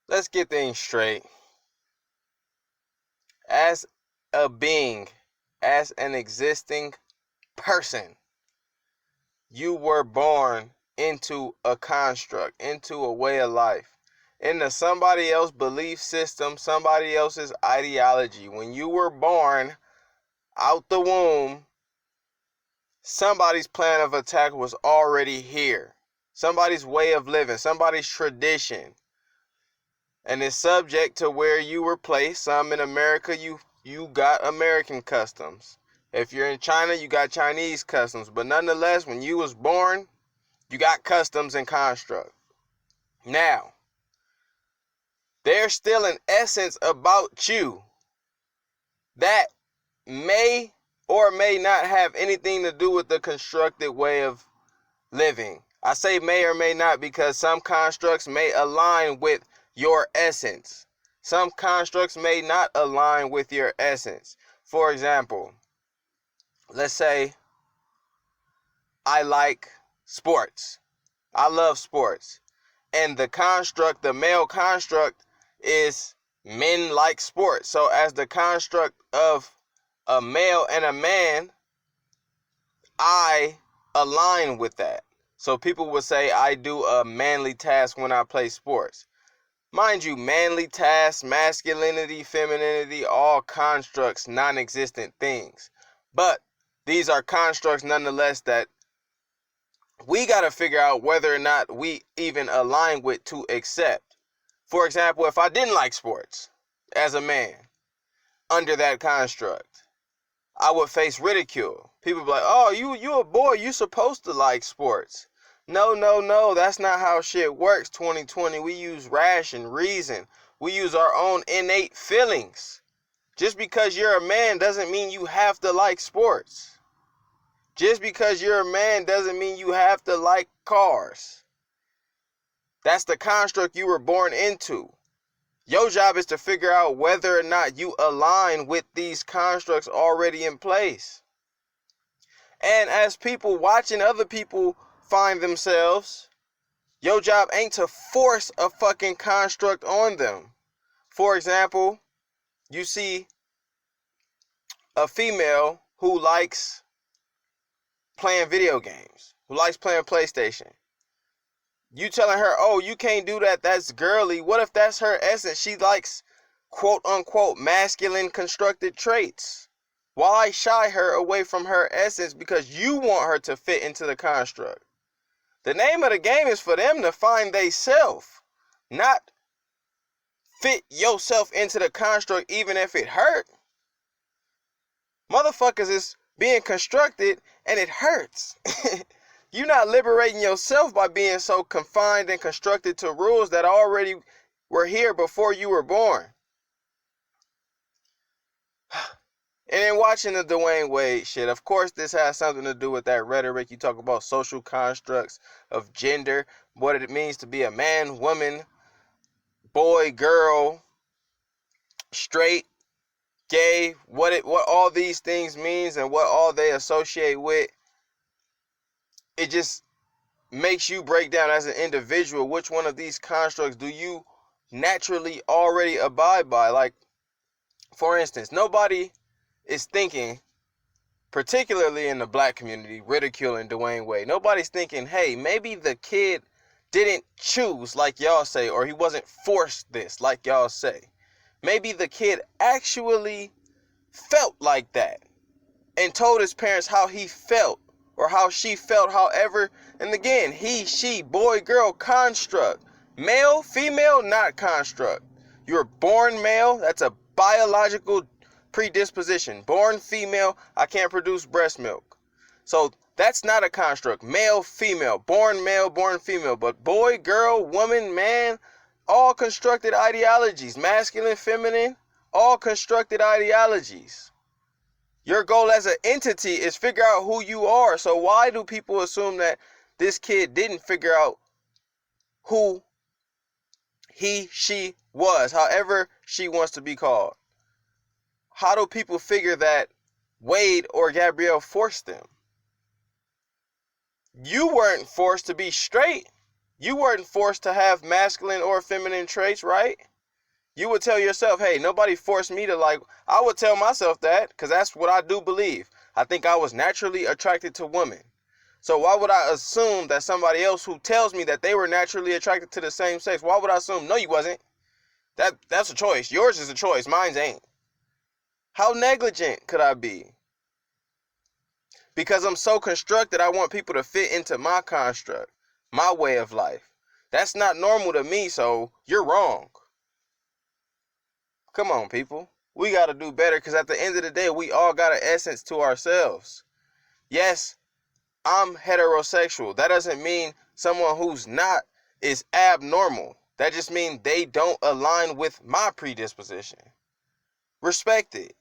Let's get things straight. As a being, as an existing person, you were born into a construct, into a way of life, into somebody else's belief system, somebody else's ideology. When you were born out the womb, somebody's plan of attack was already here. Somebody's way of living, somebody's tradition. And it's subject to where you were placed. Some in America, you got American customs. If you're in China, you got Chinese customs. But nonetheless, when you was born, you got customs and construct. Now, there's still an essence about you that may or may not have anything to do with the constructed way of living. I say may or may not because some constructs may align with your essence. Some constructs may not align with your essence. For example, let's say I like sports. I love sports. And the construct, the male construct, is men like sports. So as the construct of a male and a man, I align with that. So people would say I do a manly task when I play sports. Mind you, manly tasks, masculinity, femininity, all constructs, non-existent things. But these are constructs nonetheless that we got to figure out whether or not we even align with to accept. For example, if I didn't like sports as a man under that construct, I would face ridicule. People be like, oh, you a boy, you supposed to like sports. No, that's not how shit works. 2020, we use ration, reason. We use our own innate feelings. Just because you're a man doesn't mean you have to like sports. Just because you're a man doesn't mean you have to like cars. That's the construct you were born into. Your job is to figure out whether or not you align with these constructs already in place. And as people watching other people find themselves, your job ain't to force a fucking construct on them. For example, you see a female who likes playing video games, who likes playing PlayStation. You telling her, oh, you can't do that, that's girly. What if that's her essence? She likes quote unquote masculine constructed traits. Why shy her away from her essence because you want her to fit into the construct? The name of the game is for them to find they self, not fit yourself into the construct even if it hurt. Motherfuckers is being constructed and it hurts. You're not liberating yourself by being so confined and constructed to rules that already were here before you were born. And in watching the Dwayne Wade shit, of course this has something to do with that rhetoric. You talk about social constructs of gender, what it means to be a man, woman, boy, girl, straight, gay, what all these things means and what all they associate with. It just makes you break down as an individual which one of these constructs do you naturally already abide by. Like, for instance, nobody is thinking, particularly in the black community, ridiculing Dwayne Wade. Nobody's thinking, hey, maybe the kid didn't choose like y'all say, or he wasn't forced this like y'all say. Maybe the kid actually felt like that and told his parents how he felt or how she felt, however. And again, he, she, boy, girl, construct. Male, female, not construct. You're born male, that's a biological predisposition. Born female, I can't produce breast milk. So that's not a construct. Male, female, born male, born female. But boy, girl, woman, man, all constructed ideologies. Masculine, feminine, all constructed ideologies. Your goal as an entity is figure out who you are. So why do people assume that this kid didn't figure out who he, she was, however she wants to be called? How do people figure that Wade or Gabrielle forced them? You weren't forced to be straight. You weren't forced to have masculine or feminine traits, right? You would tell yourself, hey, nobody forced me to like, I would tell myself that because that's what I do believe. I think I was naturally attracted to women. So why would I assume that somebody else who tells me that they were naturally attracted to the same sex, why would I assume, no, you wasn't? That's a choice. Yours is a choice. Mine's ain't. How negligent could I be? Because I'm so constructed, I want people to fit into my construct, my way of life. That's not normal to me, so you're wrong. Come on, people. We got to do better because at the end of the day, we all got an essence to ourselves. Yes, I'm heterosexual. That doesn't mean someone who's not is abnormal. That just means they don't align with my predisposition. Respect it.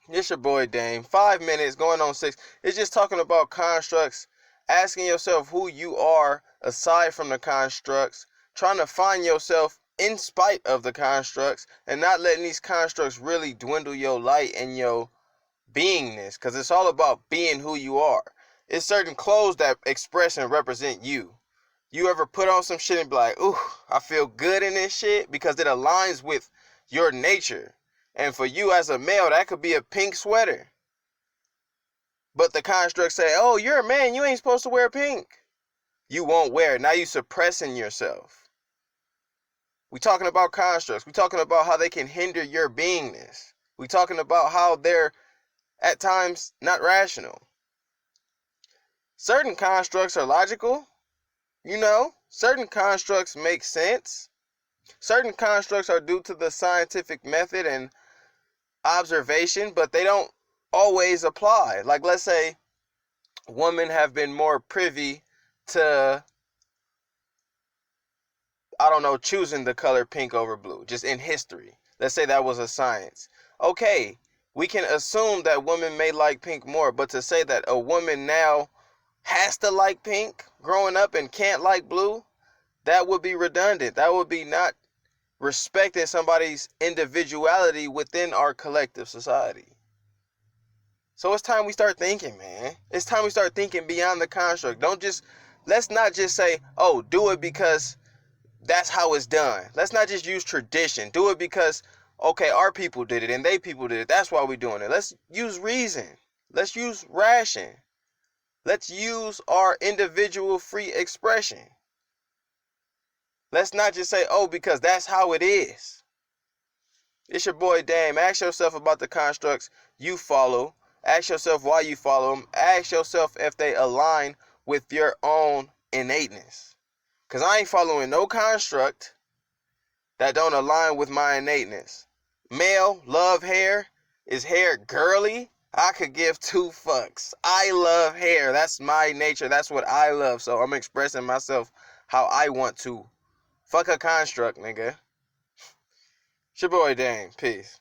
It's your boy Dame. 5 minutes going on 6. It's just talking about constructs, asking yourself who you are aside from the constructs, trying to find yourself in spite of the constructs, and not letting these constructs really dwindle your light and your beingness, because it's all about being who you are. It's certain clothes that express and represent you. You ever put on some shit and be like, ooh, I feel good in this shit because it aligns with your nature. And for you as a male, that could be a pink sweater. But the construct say, oh, you're a man, you ain't supposed to wear pink. You won't wear it. Now you suppressing yourself. We talking about constructs. We talking about how they can hinder your beingness. We talking about how they're at times not rational. Certain constructs are logical. Certain constructs make sense. Certain constructs are due to the scientific method and observation, but they don't always apply. Like, let's say women have been more privy to, I don't know, choosing the color pink over blue, just in history. Let's say that was a science. Okay, we can assume that women may like pink more, but to say that a woman now has to like pink growing up and can't like blue, that would be redundant. That would be not respecting somebody's individuality within our collective society. So it's time we start thinking, man. It's time we start thinking beyond the construct. Let's not just say, oh, do it because that's how it's done. Let's not just use tradition. Do it because, okay, our people did it and they people did it. That's why we're doing it. Let's use reason. Let's use ration. Let's use our individual free expression. Let's not just say, oh, because that's how it is. It's your boy Dame. Ask yourself about the constructs you follow. Ask yourself why you follow them. Ask yourself if they align with your own innateness. Because I ain't following no construct that don't align with my innateness. Male, love hair. Is hair girly? I could give two fucks. I love hair. That's my nature. That's what I love. So I'm expressing myself how I want to. Fuck a construct, nigga. It's your boy Dame. Peace.